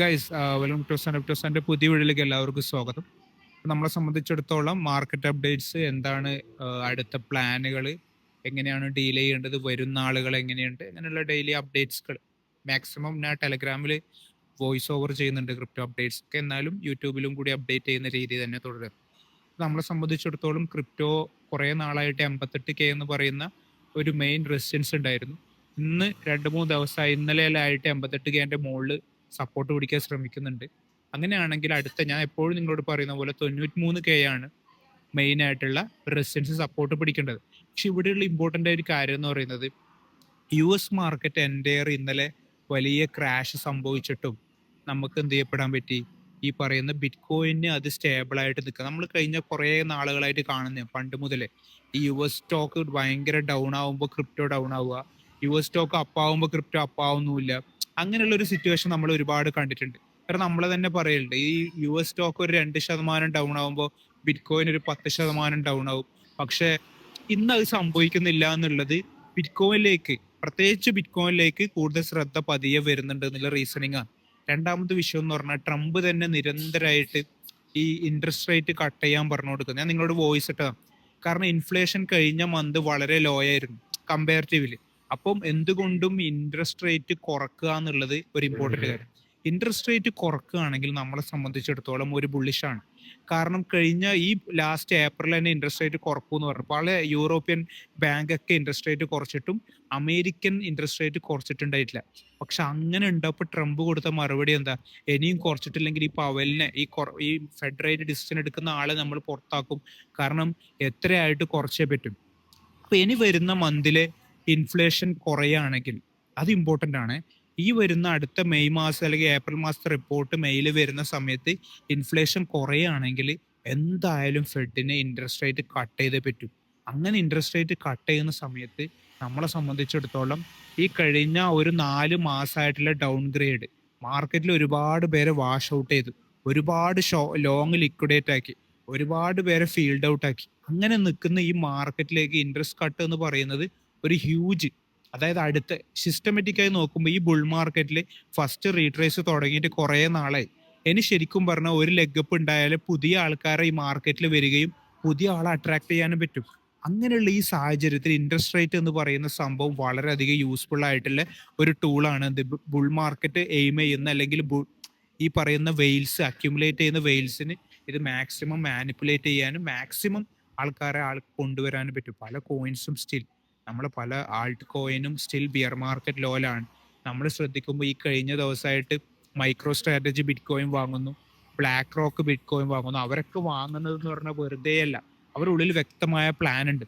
Guys, welcome to സനപ്റ്റോസിന്റെ പുതിയ വീഡിയോയിലേക്ക് എല്ലാവർക്കും സ്വാഗതം. നമ്മളെ സംബന്ധിച്ചിടത്തോളം മാർക്കറ്റ് അപ്ഡേറ്റ്സ് എന്താണ്, അടുത്ത പ്ലാനുകൾ എങ്ങനെയാണ് ഡീൽ ചെയ്യേണ്ടത്, വരുന്ന ആളുകൾ എങ്ങനെയുണ്ട്, അങ്ങനെയുള്ള ഡെയിലി അപ്ഡേറ്റ്സുകൾ മാക്സിമം ഞാൻ ടെലഗ്രാമിൽ വോയിസ് ഓവർ ചെയ്യുന്നുണ്ട് ക്രിപ്റ്റോ അപ്ഡേറ്റ്സ് ഒക്കെ. എന്നാലും യൂട്യൂബിലും കൂടി അപ്ഡേറ്റ് ചെയ്യുന്ന രീതി തന്നെ തുടരും. നമ്മളെ സംബന്ധിച്ചിടത്തോളം ക്രിപ്റ്റോ കുറേ നാളായിട്ട് 88K എന്ന് പറയുന്ന ഒരു മെയിൻ റെസിസ്റ്റൻസ് ഉണ്ടായിരുന്നു. ഇന്ന് 2-3 ദിവസമായി, ഇന്നലെയായിട്ട് 88Kന്റെ മുകളിൽ സപ്പോർട്ട് പിടിക്കാൻ ശ്രമിക്കുന്നുണ്ട്. അങ്ങനെയാണെങ്കിൽ അടുത്ത, ഞാൻ എപ്പോഴും നിങ്ങളോട് പറയുന്ന പോലെ 93K ആണ് മെയിൻ ആയിട്ടുള്ള റെസിസ്റ്റൻസ് സപ്പോർട്ട് പിടിക്കേണ്ടത്. പക്ഷെ ഇവിടെയുള്ള ഇമ്പോർട്ടൻ്റ് ആയ ഒരു കാര്യം എന്ന് പറയുന്നത്, US മാർക്കറ്റ് എൻ്റെയർ ഇന്നലെ വലിയ ക്രാഷ് സംഭവിച്ചിട്ടും നമുക്ക് എന്ത് ചെയ്യപ്പെടാൻ പറ്റി? ഈ പറയുന്ന ബിറ്റ് കോയിന് അത് സ്റ്റേബിൾ ആയിട്ട് നിൽക്കുക. നമ്മൾ കഴിഞ്ഞ കുറേ നാളുകളായിട്ട് കാണുന്ന പണ്ട് മുതലേ ഈ US സ്റ്റോക്ക് ഭയങ്കര ഡൗൺ ആവുമ്പോൾ ക്രിപ്റ്റോ ഡൗൺ ആവുക, US സ്റ്റോക്ക് അപ്പ് ആവുമ്പോൾ ക്രിപ്റ്റോ അപ്പ് ആവുന്നില്ല. അങ്ങനെയുള്ള ഒരു സിറ്റുവേഷൻ നമ്മൾ ഒരുപാട് കണ്ടിട്ടുണ്ട്. കാരണം നമ്മൾ തന്നെ പറയലുണ്ട്, ഈ US സ്റ്റോക്ക് ഒരു 2% ഡൗൺ ആവുമ്പോൾ ബിറ്റ് കോയിൻ ഒരു 10% ഡൗൺ ആവും. പക്ഷെ ഇന്ന് അത് സംഭവിക്കുന്നില്ല എന്നുള്ളത് ബിറ്റ് കോയിനിലേക്ക്, പ്രത്യേകിച്ച് ബിറ്റ് കോയിനിലേക്ക് കൂടുതൽ ശ്രദ്ധ പതിയെ വരുന്നുണ്ട് എന്നുള്ള റീസണിങ് ആണ്. രണ്ടാമത്തെ വിഷയം എന്ന് പറഞ്ഞാൽ, ട്രംപ് തന്നെ നിരന്തരമായിട്ട് ഈ ഇൻട്രസ്റ്റ് റേറ്റ് കട്ട് ചെയ്യാൻ പറഞ്ഞു കൊടുക്കുന്നത്. ഞാൻ നിങ്ങളോട് വോയിസ് ഇട്ടതാണ്. കാരണം ഇൻഫ്ലേഷൻ കഴിഞ്ഞ മന്ത് വളരെ ലോ ആയിരുന്നു കമ്പാരിറ്റീവ്ലി. അപ്പം എന്തുകൊണ്ടും ഇൻട്രസ്റ്റ് റേറ്റ് കുറക്കുക എന്നുള്ളത് ഒരു ഇമ്പോർട്ടന്റ് കാര്യം. ഇൻട്രസ്റ്റ് റേറ്റ് കുറക്കുകയാണെങ്കിൽ നമ്മളെ സംബന്ധിച്ചിടത്തോളം ഒരു ബുള്ളിഷാണ്. കാരണം കഴിഞ്ഞ ഈ ലാസ്റ്റ് ഏപ്രിൽ തന്നെ ഇൻട്രസ്റ്റ് റേറ്റ് കുറക്കുമെന്ന് പറഞ്ഞു. പല യൂറോപ്യൻ ബാങ്ക് ഒക്കെ ഇൻട്രസ്റ്റ് റേറ്റ് കുറച്ചിട്ടും അമേരിക്കൻ ഇൻട്രസ്റ്റ് റേറ്റ് കുറച്ചിട്ടുണ്ടായിട്ടില്ല. പക്ഷെ അങ്ങനെ ഉണ്ടപ്പോൾ ട്രംപ് കൊടുത്ത മറുപടി എന്താ? ഇനിയും കുറച്ചിട്ടില്ലെങ്കിൽ ഈ പവലിനെ, ഈ ഫെഡ് റേറ്റ് ഡിസിഷൻ എടുക്കുന്ന ആളെ നമ്മൾ പുറത്താക്കും. കാരണം എത്രയായിട്ട് കുറച്ചേ പറ്റും. അപ്പൊ ഇനി വരുന്ന മന്തിലെ ഇൻഫ്ലേഷൻ കുറയുകയാണെങ്കിൽ അത് ഇമ്പോർട്ടൻ്റ് ആണ്. ഈ വരുന്ന അടുത്ത മെയ് മാസം അല്ലെങ്കിൽ ഏപ്രിൽ മാസത്തെ റിപ്പോർട്ട് മെയിൽ വരുന്ന സമയത്ത് ഇൻഫ്ലേഷൻ കുറയുകയാണെങ്കിൽ എന്തായാലും ഫെഡിന് ഇൻട്രസ്റ്റ് റേറ്റ് കട്ട് ചെയ്തേ പറ്റും. അങ്ങനെ ഇൻട്രസ്റ്റ് റേറ്റ് കട്ട് ചെയ്യുന്ന സമയത്ത് നമ്മളെ സംബന്ധിച്ചിടത്തോളം ഈ കഴിഞ്ഞ ഒരു 4 മാസമായിട്ടുള്ള ഡൗൺ ഗ്രേഡ് മാർക്കറ്റിൽ ഒരുപാട് പേരെ വാഷ് ഔട്ട് ചെയ്തു, ഒരുപാട് ലോങ് ലിക്വിഡേറ്റ് ആക്കി, ഒരുപാട് പേരെ ഫീൽഡ് ഔട്ട് ആക്കി. അങ്ങനെ നിൽക്കുന്ന ഈ മാർക്കറ്റിലേക്ക് ഇൻട്രസ്റ്റ് കട്ട് എന്ന് പറയുന്നത് ഒരു ഹ്യൂജ്, അതായത് അടുത്ത സിസ്റ്റമാറ്റിക്കായി നോക്കുമ്പോൾ ഈ ബുൾ മാർക്കറ്റിൽ ഫസ്റ്റ് റീട്രേസ് തുടങ്ങിയിട്ട് കുറേ നാളായി. ഇനി ശരിക്കും പറഞ്ഞാൽ ഒരു ലെഗപ്പ് ഉണ്ടായാൽ പുതിയ ആൾക്കാരെ ഈ മാർക്കറ്റിൽ വരികയും പുതിയ ആളെ അട്രാക്ട് ചെയ്യാനും പറ്റും. അങ്ങനെയുള്ള ഈ സാഹചര്യത്തിൽ ഇൻട്രസ്റ്റ് റേറ്റ് എന്ന് പറയുന്ന സംഭവം വളരെയധികം യൂസ്ഫുൾ ആയിട്ടുള്ള ഒരു ടൂളാണ്. ബുൾ മാർക്കറ്റ് എയിം ചെയ്യുന്ന, അല്ലെങ്കിൽ ഈ പറയുന്ന വെയിൽസ് അക്യുമുലേറ്റ് ചെയ്യുന്ന വെയിൽസിന് ഇത് മാക്സിമം മാനിപ്പുലേറ്റ് ചെയ്യാനും മാക്സിമം ആൾക്കാരെ കൊണ്ടുവരാനും പറ്റും. പല കോയിൻസും സ്റ്റിൽ, നമ്മൾ പല ആൾട്ട് കോയിനും സ്റ്റിൽ ബിയർ മാർക്കറ്റ് ലോയിലാണ്. നമ്മൾ ശ്രദ്ധിക്കുമ്പോൾ ഈ കഴിഞ്ഞ ദിവസമായിട്ട് മൈക്രോ സ്ട്രാറ്റജി ബിറ്റ് കോയിൻ വാങ്ങുന്നു, ബ്ലാക്ക് റോക്ക് ബിറ്റ് കോയിൻ വാങ്ങുന്നു. അവരൊക്കെ വാങ്ങുന്നത് എന്ന് പറഞ്ഞാൽ വെറുതെ അല്ല, അവരുടെ ഉള്ളിൽ വ്യക്തമായ പ്ലാൻ ഉണ്ട്.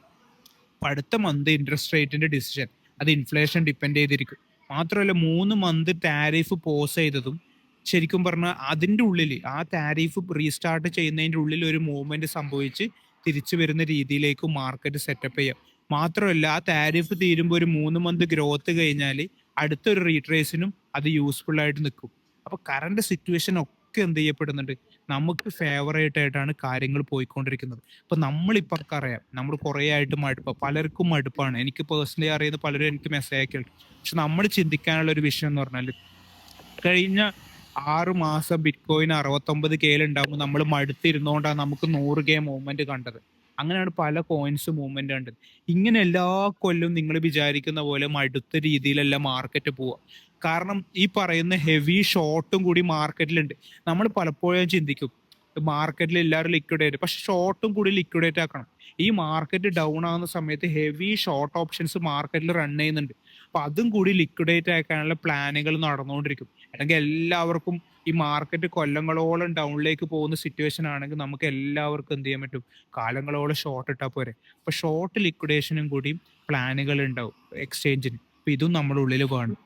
അപ്പൊ അടുത്ത മന്ത് ഇൻട്രസ്റ്റ് റേറ്റിന്റെ ഡിസിഷൻ അത് ഇൻഫ്ലേഷൻ ഡിപ്പെൻഡ് ചെയ്തിരിക്കും. മാത്രമല്ല 3 മന്ത് ടാരിഫ് പോസ് ചെയ്തതും ശരിക്കും പറഞ്ഞാൽ അതിൻ്റെ ഉള്ളിൽ ആ ടാരിഫ് റീസ്റ്റാർട്ട് ചെയ്യുന്നതിൻ്റെ ഉള്ളിൽ ഒരു മൂവ്മെന്റ് സംഭവിച്ച് തിരിച്ചു വരുന്ന രീതിയിലേക്ക് മാർക്കറ്റ് സെറ്റപ്പ് ചെയ്യാം. മാത്രമല്ല ആ ടാരിഫ് തീരുമ്പോൾ ഒരു 3 മന്ത് ഗ്രോത്ത് കഴിഞ്ഞാൽ അടുത്തൊരു റീട്രേസിനും അത് യൂസ്ഫുൾ ആയിട്ട് നിൽക്കും. അപ്പൊ കറണ്ട് സിറ്റുവേഷൻ ഒക്കെ എന്ത് ചെയ്യപ്പെടുന്നുണ്ട്, നമുക്ക് ഫേവറേറ്റ് ആയിട്ടാണ് കാര്യങ്ങൾ പോയിക്കൊണ്ടിരിക്കുന്നത്. അപ്പൊ നമ്മളിപ്പോൾ അറിയാം, നമ്മൾ കുറേ ആയിട്ട് പലർക്കും മടുപ്പാണ്. എനിക്ക് പേഴ്സണലി അറിയുന്ന പലരും എനിക്ക് മെസ്സേജ് അയക്കുന്നുണ്ട്. പക്ഷെ നമ്മൾ ചിന്തിക്കാനുള്ള ഒരു വിഷയം എന്ന് പറഞ്ഞാൽ, കഴിഞ്ഞ 6 മാസം ബിറ്റ് കോയിൻ 69K ഉണ്ടാകുമ്പോൾ നമ്മൾ മടുത്തിരുന്നോണ്ടാണ് നമുക്ക് 100K മൂവ്മെന്റ് കണ്ടത്. അങ്ങനെയാണ് പല കോയിൻസ് മൂവ്മെന്റ് കണ്ടത്. ഇങ്ങനെ എല്ലാ കൊല്ലവും നിങ്ങൾ വിചാരിക്കുന്ന പോലെ മടുത്ത രീതിയിലല്ല മാർക്കറ്റ് പോവുക. കാരണം ഈ പറയുന്ന ഹെവി ഷോർട്ടും കൂടി മാർക്കറ്റിലുണ്ട്. നമ്മൾ പലപ്പോഴും ചിന്തിക്കും മാർക്കറ്റിൽ എല്ലാവരും ലിക്വിഡേറ്റ്, പക്ഷെ ഷോർട്ടും കൂടി ലിക്വിഡേറ്റ് ആക്കണം. ഈ മാർക്കറ്റ് ഡൗൺ ആകുന്ന സമയത്ത് ഹെവി ഷോർട്ട് ഓപ്ഷൻസ് മാർക്കറ്റിൽ റൺ ചെയ്യുന്നുണ്ട്. അപ്പൊ അതും കൂടി ലിക്വിഡേറ്റ് ആക്കാനുള്ള പ്ലാനുകൾ നടന്നുകൊണ്ടിരിക്കും. അല്ലെങ്കിൽ എല്ലാവർക്കും ഈ മാർക്കറ്റ് കൊല്ലങ്ങളോളം ഡൗണിലേക്ക് പോകുന്ന സിറ്റുവേഷൻ ആണെങ്കിൽ നമുക്ക് എല്ലാവർക്കും എന്ത് ചെയ്യാൻ പറ്റും, കാലങ്ങളോളം ഷോർട്ട് ഇട്ടാൽ പോരെ. അപ്പൊ ഷോർട്ട് ലിക്വിഡേഷനും കൂടി പ്ലാനുകൾ ഉണ്ടാവും എക്സ്ചേഞ്ചിന്. അപ്പൊ ഇതും നമ്മുടെ ഉള്ളിൽ വേണം.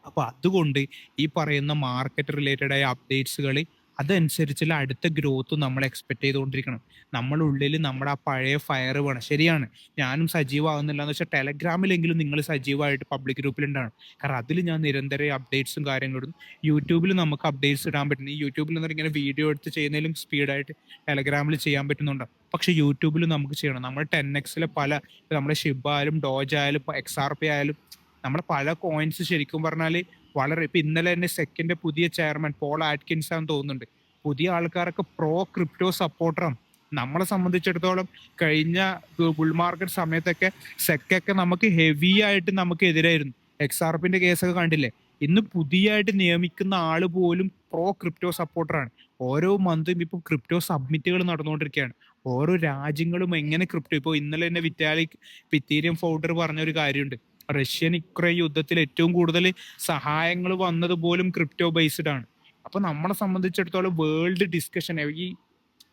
അപ്പൊ അതുകൊണ്ട് ഈ പറയുന്ന മാർക്കറ്റ് റിലേറ്റഡ് ആയ അപ്ഡേറ്റ്സുകൾ അതനുസരിച്ചുള്ള അടുത്ത ഗ്രോത്ത് നമ്മൾ എക്സ്പെക്ട് ചെയ്തുകൊണ്ടിരിക്കണം. നമ്മളുള്ളിൽ നമ്മുടെ ആ പഴയ ഫയർ വേണം. ശരിയാണ്, ഞാനും സജീവമാകുന്നില്ല എന്ന് വെച്ചാൽ ടെലഗ്രാമിലെങ്കിലും നിങ്ങൾ സജീവമായിട്ട് പബ്ലിക് ഗ്രൂപ്പിലുണ്ടാണ്. കാരണം അതിൽ ഞാൻ നിരന്തരം അപ്ഡേറ്റ്സും കാര്യങ്ങളും, യൂട്യൂബിൽ നമുക്ക് അപ്ഡേറ്റ്സ് ഇടാൻ പറ്റുന്നു. ഈ യൂട്യൂബിൽ നിന്ന് ഇങ്ങനെ വീഡിയോ എടുത്ത് ചെയ്യുന്നതിലും സ്പീഡായിട്ട് ടെലഗ്രാമിൽ ചെയ്യാൻ പറ്റുന്നുണ്ട്. പക്ഷെ യൂട്യൂബിൽ നമുക്ക് ചെയ്യണം. നമ്മുടെ 10Xലെ പല, നമ്മുടെ ഷിബ ആയാലും ഡോജ് ആയാലും XRP ആയാലും, നമ്മുടെ പല കോയിൻസ് ശരിക്കും പറഞ്ഞാൽ വളരെ ഇപ്പൊ ഇന്നലെ തന്നെ സെക്കിന്റെ പുതിയ ചെയർമാൻ പോൾ ആറ്റ്കിൻസ് ആണെന്ന് തോന്നുന്നുണ്ട്. പുതിയ ആൾക്കാരൊക്കെ പ്രോ ക്രിപ്റ്റോ സപ്പോർട്ടറാണ്. നമ്മളെ സംബന്ധിച്ചിടത്തോളം കഴിഞ്ഞ ബുൾ മാർക്കറ്റ് സമയത്തൊക്കെ സെക്കൊക്കെ നമുക്ക് ഹെവി ആയിട്ട് നമുക്ക് എതിരായിരുന്നു. എക്സ്ആർപിന്റെ കേസൊക്കെ കണ്ടില്ലേ? ഇന്ന് പുതിയതായിട്ട് നിയമിക്കുന്ന ആള് പോലും പ്രോ ക്രിപ്റ്റോ സപ്പോർട്ടറാണ്. ഓരോ മന്തും ഇപ്പൊ ക്രിപ്റ്റോ സബ്മിറ്റുകൾ നടന്നുകൊണ്ടിരിക്കുകയാണ്. ഓരോ രാജ്യങ്ങളും എങ്ങനെ ക്രിപ്റ്റോ ഇപ്പൊ ഇന്നലെ തന്നെ വിറ്റാലിക് ഇത്തീരിയം ഫൗണ്ടർ പറഞ്ഞ ഒരു കാര്യമുണ്ട്. റഷ്യൻ യുക്രൈൻ യുദ്ധത്തിൽ ഏറ്റവും കൂടുതൽ സഹായങ്ങൾ വന്നത് പോലും ക്രിപ്റ്റോ ബേസ്ഡ് ആണ്. അപ്പൊ നമ്മളെ സംബന്ധിച്ചിടത്തോളം വേൾഡ് ഡിസ്കഷൻ ഈ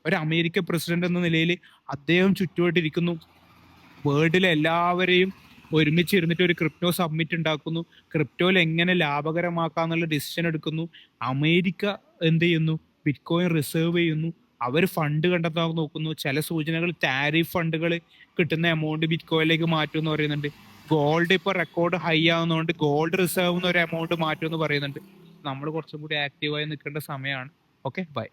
ഒരു അമേരിക്ക പ്രസിഡന്റ് എന്ന നിലയിൽ അദ്ദേഹം ചുറ്റുമായിട്ടിരിക്കുന്നു. വേൾഡിലെ എല്ലാവരെയും ഒരുമിച്ചിരുന്നിട്ട് ഒരു ക്രിപ്റ്റോ സബ്മിറ്റ് ഉണ്ടാക്കുന്നു. ക്രിപ്റ്റോയിൽ എങ്ങനെ ലാഭകരമാക്കാന്നുള്ള ഡിസിഷൻ എടുക്കുന്നു. അമേരിക്ക എന്ത് ചെയ്യുന്നു? ബിറ്റ്കോയിൻ റിസർവ് ചെയ്യുന്നു. അവർ ഫണ്ട് കണ്ടെത്താൻ നോക്കുന്നു. ചില സൂചനകൾ ടാരിഫ് ഫണ്ടുകൾ കിട്ടുന്ന എമൗണ്ട് ബിറ്റ്കോയിലേക്ക് മാറ്റും എന്ന് പറയുന്നുണ്ട്. ഗോൾഡ് ഇപ്പൊ റെക്കോർഡ് ഹൈ ആവുന്നതുകൊണ്ട് ഗോൾഡ് റിസർവ് ഒരു എമൗണ്ട് മാറ്റും എന്ന് പറയുന്നുണ്ട്. നമ്മൾ കുറച്ചും കൂടി ആക്റ്റീവായി നിൽക്കേണ്ട സമയമാണ്. Okay, by.